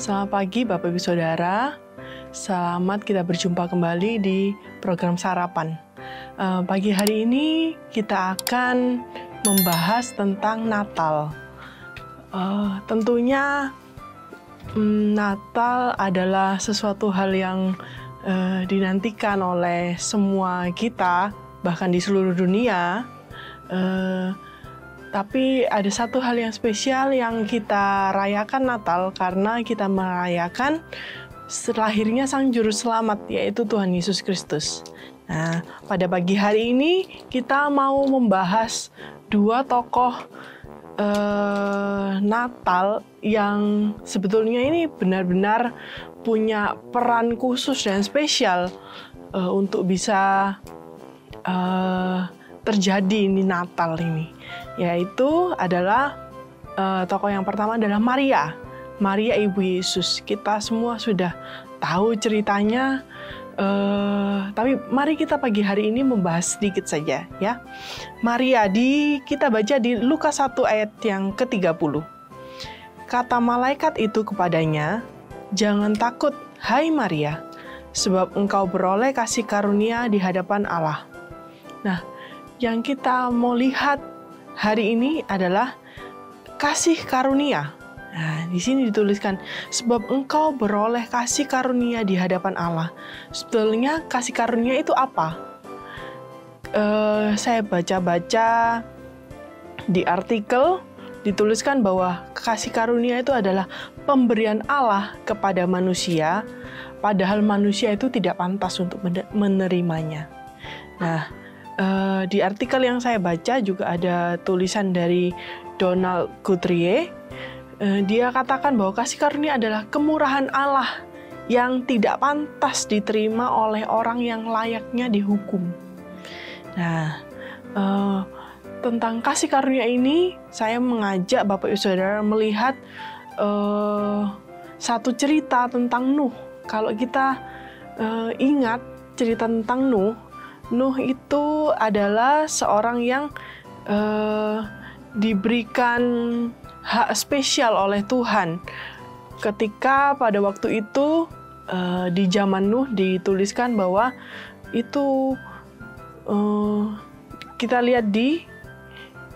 Selamat pagi Bapak Ibu Saudara, selamat kita berjumpa kembali di program Sarapan. Pagi hari ini kita akan membahas tentang Natal. Tentunya Natal adalah sesuatu hal yang dinantikan oleh semua kita, bahkan di seluruh dunia. Tapi ada satu hal yang spesial yang kita rayakan Natal karena kita merayakan lahirnya Sang Juru Selamat, yaitu Tuhan Yesus Kristus. Nah, pada pagi hari ini kita mau membahas dua tokoh Natal yang sebetulnya ini benar-benar punya peran khusus dan spesial untuk bisa terjadi ini Natal ini, yaitu adalah tokoh yang pertama adalah Maria Ibu Yesus. Kita semua sudah tahu ceritanya, tapi mari kita pagi hari ini membahas sedikit saja ya. Maria, kita baca di Lukas 1 ayat yang ke-30. Kata malaikat itu kepadanya, "Jangan takut, hai Maria, sebab engkau beroleh kasih karunia di hadapan Allah." Nah, yang kita mau lihat hari ini adalah kasih karunia. Nah, di sini dituliskan, sebab engkau beroleh kasih karunia di hadapan Allah. Sebetulnya kasih karunia itu apa? Saya baca-baca di artikel, dituliskan bahwa kasih karunia itu adalah pemberian Allah kepada manusia, padahal manusia itu tidak pantas untuk menerimanya. Nah, di artikel yang saya baca juga ada tulisan dari Donald Guthrie. Dia katakan bahwa kasih karunia adalah kemurahan Allah yang tidak pantas diterima oleh orang yang layaknya dihukum. Nah, tentang kasih karunia ini, saya mengajak Bapak Ibu Saudara melihat satu cerita tentang Nuh. Kalau kita ingat cerita tentang Nuh itu adalah seorang yang diberikan hak spesial oleh Tuhan. Ketika pada waktu itu di zaman Nuh dituliskan bahwa itu kita lihat di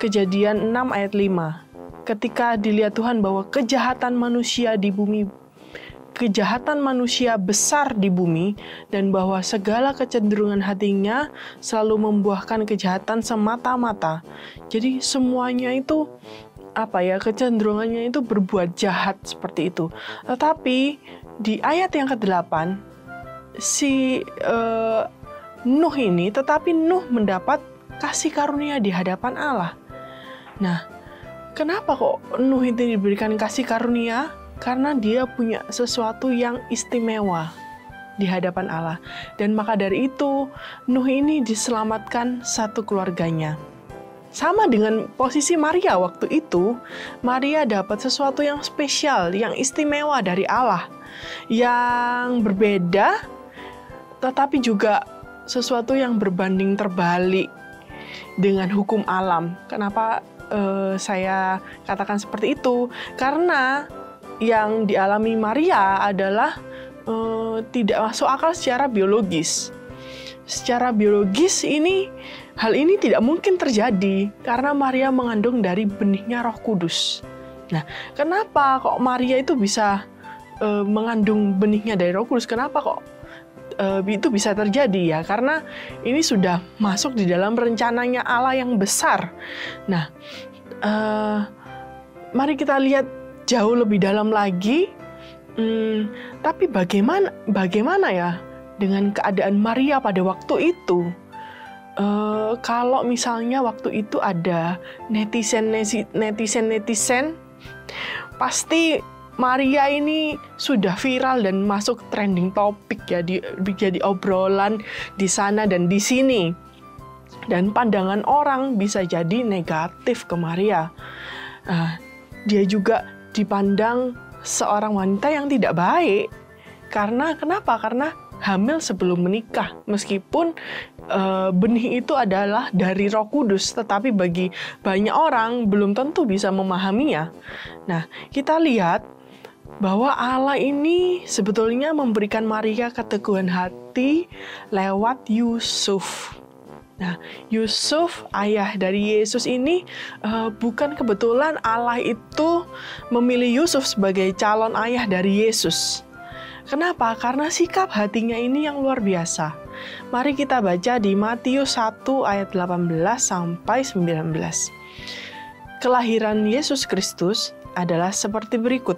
Kejadian 6 ayat 5. Ketika dilihat Tuhan bahwa kejahatan manusia besar di bumi, dan bahwa segala kecenderungan hatinya selalu membuahkan kejahatan semata-mata. Jadi semuanya itu kecenderungannya itu berbuat jahat seperti itu. Tetapi di ayat yang ke-8 Nuh mendapat kasih karunia di hadapan Allah. Nah, kenapa kok Nuh itu diberikan kasih karunia? Karena dia punya sesuatu yang istimewa di hadapan Allah. Dan maka dari itu, Nuh ini diselamatkan satu keluarganya. Sama dengan posisi Maria waktu itu, Maria dapat sesuatu yang spesial, yang istimewa dari Allah. Yang berbeda, tetapi juga sesuatu yang berbanding terbalik dengan hukum alam. Kenapa saya katakan seperti itu? Karena yang dialami Maria adalah tidak masuk akal secara biologis. Secara biologis hal ini tidak mungkin terjadi karena Maria mengandung dari benihnya Roh Kudus. Nah, kenapa kok Maria itu bisa mengandung benihnya dari Roh Kudus? Kenapa kok itu bisa terjadi ya? Karena ini sudah masuk di dalam rencananya Allah yang besar. Nah, mari kita lihat jauh lebih dalam lagi. Tapi bagaimana ya dengan keadaan Maria pada waktu itu? Kalau misalnya waktu itu ada netizen, pasti Maria ini sudah viral dan masuk trending topik ya, jadi obrolan di sana dan di sini. Dan pandangan orang bisa jadi negatif ke Maria. Dia juga dipandang seorang wanita yang tidak baik. Kenapa? Karena hamil sebelum menikah. Meskipun benih itu adalah dari Roh Kudus, tetapi bagi banyak orang belum tentu bisa memahaminya. Nah, kita lihat bahwa Allah ini sebetulnya memberikan Maria keteguhan hati lewat Yusuf. Nah, Yusuf, ayah dari Yesus ini, bukan kebetulan Allah itu memilih Yusuf sebagai calon ayah dari Yesus. Kenapa? Karena sikap hatinya ini yang luar biasa. Mari kita baca di Matius 1 ayat 18 sampai 19. Kelahiran Yesus Kristus adalah seperti berikut.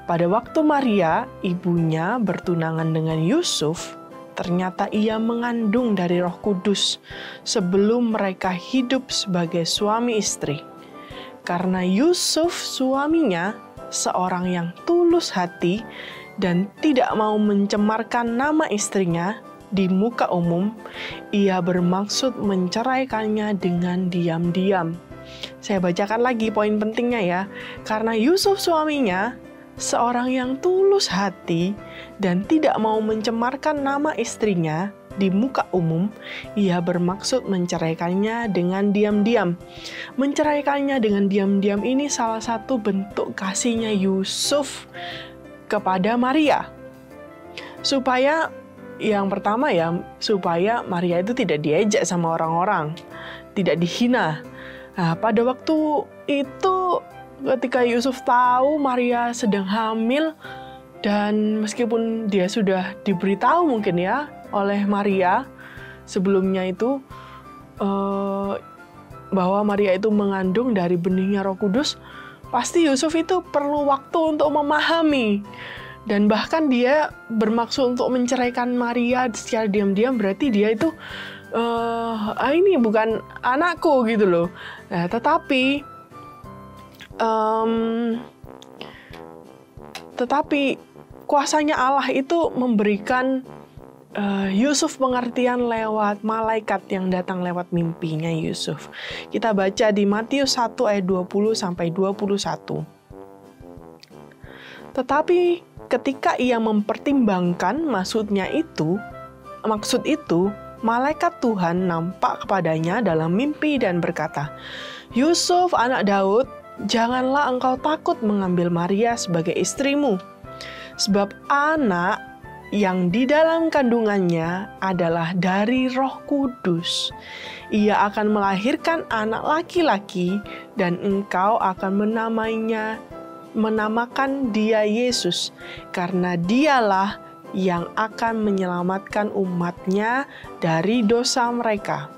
Pada waktu Maria, ibunya bertunangan dengan Yusuf, ternyata ia mengandung dari Roh Kudus sebelum mereka hidup sebagai suami istri. Karena Yusuf suaminya seorang yang tulus hati dan tidak mau mencemarkan nama istrinya di muka umum, ia bermaksud menceraikannya dengan diam-diam. Saya bacakan lagi poin pentingnya ya. Karena Yusuf suaminya seorang yang tulus hati dan tidak mau mencemarkan nama istrinya di muka umum, ia bermaksud menceraikannya dengan diam-diam. Menceraikannya dengan diam-diam ini salah satu bentuk kasihnya Yusuf kepada Maria. Supaya yang pertama ya, supaya Maria itu tidak diejek sama orang-orang, tidak dihina. Nah, pada waktu itu ketika Yusuf tahu Maria sedang hamil, dan meskipun dia sudah diberitahu mungkin ya oleh Maria sebelumnya itu bahwa Maria itu mengandung dari benihnya Roh Kudus, pasti Yusuf itu perlu waktu untuk memahami. Dan bahkan dia bermaksud untuk menceraikan Maria secara diam-diam, berarti dia itu ini bukan anakku gitu loh. Nah, tetapi kuasanya Allah itu memberikan Yusuf pengertian lewat malaikat yang datang lewat mimpinya Yusuf. Kita baca di Matius 1 ayat 20 sampai 21. Tetapi ketika ia mempertimbangkan maksud itu, malaikat Tuhan nampak kepadanya dalam mimpi dan berkata, "Yusuf, anak Daud, janganlah engkau takut mengambil Maria sebagai istrimu, sebab anak yang di dalam kandungannya adalah dari Roh Kudus. Ia akan melahirkan anak laki-laki dan engkau akan menamakan dia Yesus, karena dialah yang akan menyelamatkan umatnya dari dosa mereka."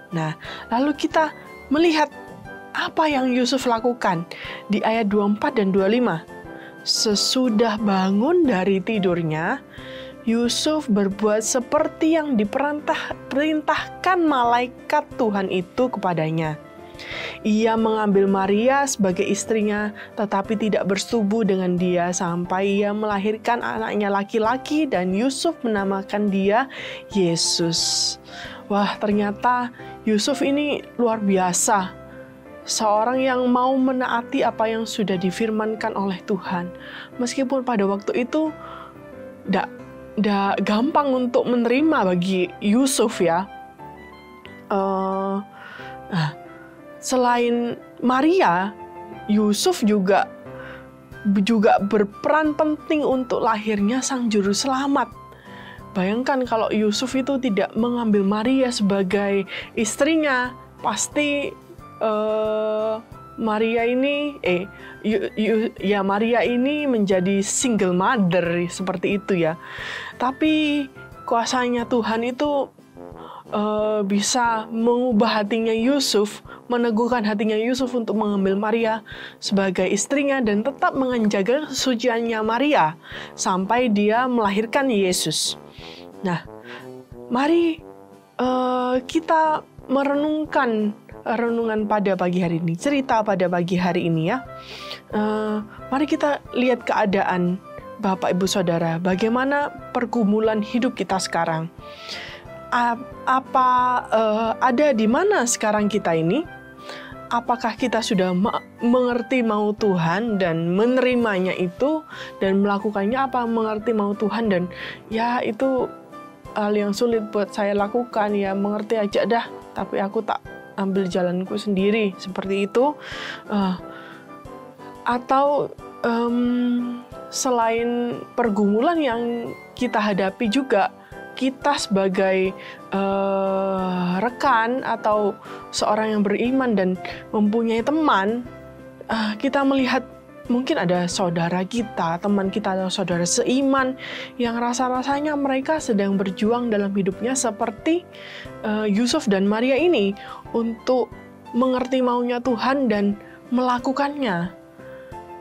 Nah, lalu kita melihat apa yang Yusuf lakukan di ayat 24 dan 25. Sesudah bangun dari tidurnya, Yusuf berbuat seperti yang diperintahkan malaikat Tuhan itu kepadanya. Ia mengambil Maria sebagai istrinya, tetapi tidak bersetubuh dengan dia sampai ia melahirkan anaknya laki-laki, dan Yusuf menamakan dia Yesus. Wah, ternyata Yusuf ini luar biasa. Seorang yang mau menaati apa yang sudah difirmankan oleh Tuhan. Meskipun pada waktu itu tidak gampang untuk menerima bagi Yusuf ya. Selain Maria, Yusuf juga berperan penting untuk lahirnya Sang Juru Selamat. Bayangkan kalau Yusuf itu tidak mengambil Maria sebagai istrinya, pasti Maria ini menjadi single mother seperti itu ya. Tapi kuasanya Tuhan itu bisa mengubah hatinya Yusuf, meneguhkan hatinya Yusuf untuk mengambil Maria sebagai istrinya dan tetap menjaga kesuciannya Maria sampai dia melahirkan Yesus. Nah, mari kita renungan pada pagi hari ini, cerita pada pagi hari ini ya. Mari kita lihat keadaan Bapak Ibu Saudara, bagaimana pergumulan hidup kita sekarang. Ada di mana sekarang kita ini? Apakah kita sudah mengerti mau Tuhan dan menerimanya itu dan melakukannya? Apa mengerti mau Tuhan dan ya itu hal yang sulit buat saya lakukan ya, mengerti aja dah, tapi aku tak ambil jalanku sendiri seperti itu. Atau selain pergumulan yang kita hadapi juga, kita sebagai rekan atau seorang yang beriman dan mempunyai teman, kita melihat mungkin ada saudara kita, teman kita atau saudara seiman yang rasa-rasanya mereka sedang berjuang dalam hidupnya seperti Yusuf dan Maria ini untuk mengerti maunya Tuhan dan melakukannya.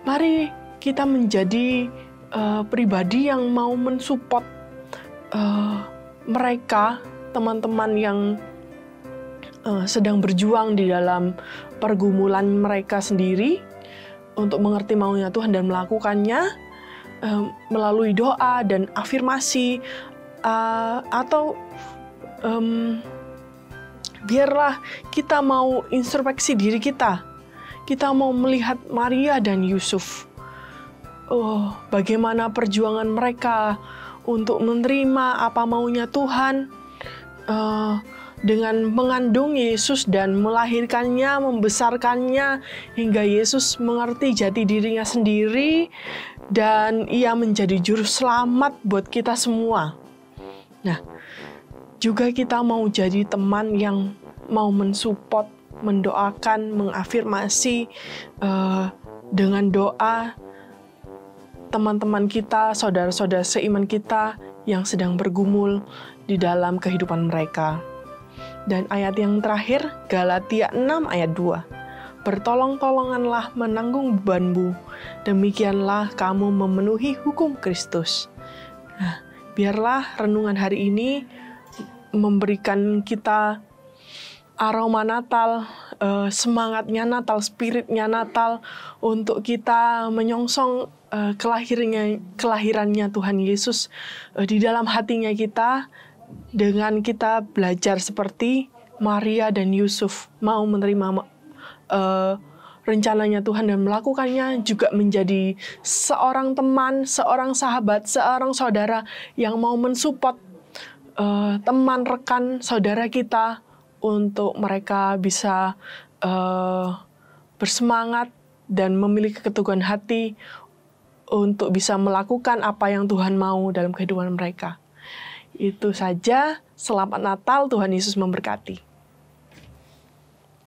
Mari kita menjadi pribadi yang mau mensupport mereka, teman-teman yang sedang berjuang di dalam pergumulan mereka sendiri untuk mengerti maunya Tuhan dan melakukannya melalui doa dan afirmasi, atau biarlah kita mau introspeksi diri kita. Kita mau melihat Maria dan Yusuf. Bagaimana perjuangan mereka untuk menerima apa maunya Tuhan, dengan mengandung Yesus dan melahirkannya, membesarkannya, hingga Yesus mengerti jati dirinya sendiri, dan ia menjadi juru selamat buat kita semua. Nah, juga kita mau jadi teman yang mau mensupport, mendoakan, mengafirmasi dengan doa teman-teman kita, saudara-saudara seiman kita yang sedang bergumul di dalam kehidupan mereka. Dan ayat yang terakhir, Galatia 6 ayat 2. Bertolong-tolonganlah menanggung bebanmu, demikianlah kamu memenuhi hukum Kristus. Nah, biarlah renungan hari ini memberikan kita aroma Natal, semangatnya Natal, spiritnya Natal, untuk kita menyongsong kelahirannya Tuhan Yesus di dalam hatinya kita, dengan kita belajar seperti Maria dan Yusuf, mau menerima rencananya Tuhan dan melakukannya, juga menjadi seorang teman, seorang sahabat, seorang saudara yang mau mensupport teman, rekan, saudara kita untuk mereka bisa bersemangat dan memiliki keteguhan hati untuk bisa melakukan apa yang Tuhan mau dalam kehidupan mereka. Itu saja. Selamat Natal, Tuhan Yesus memberkati.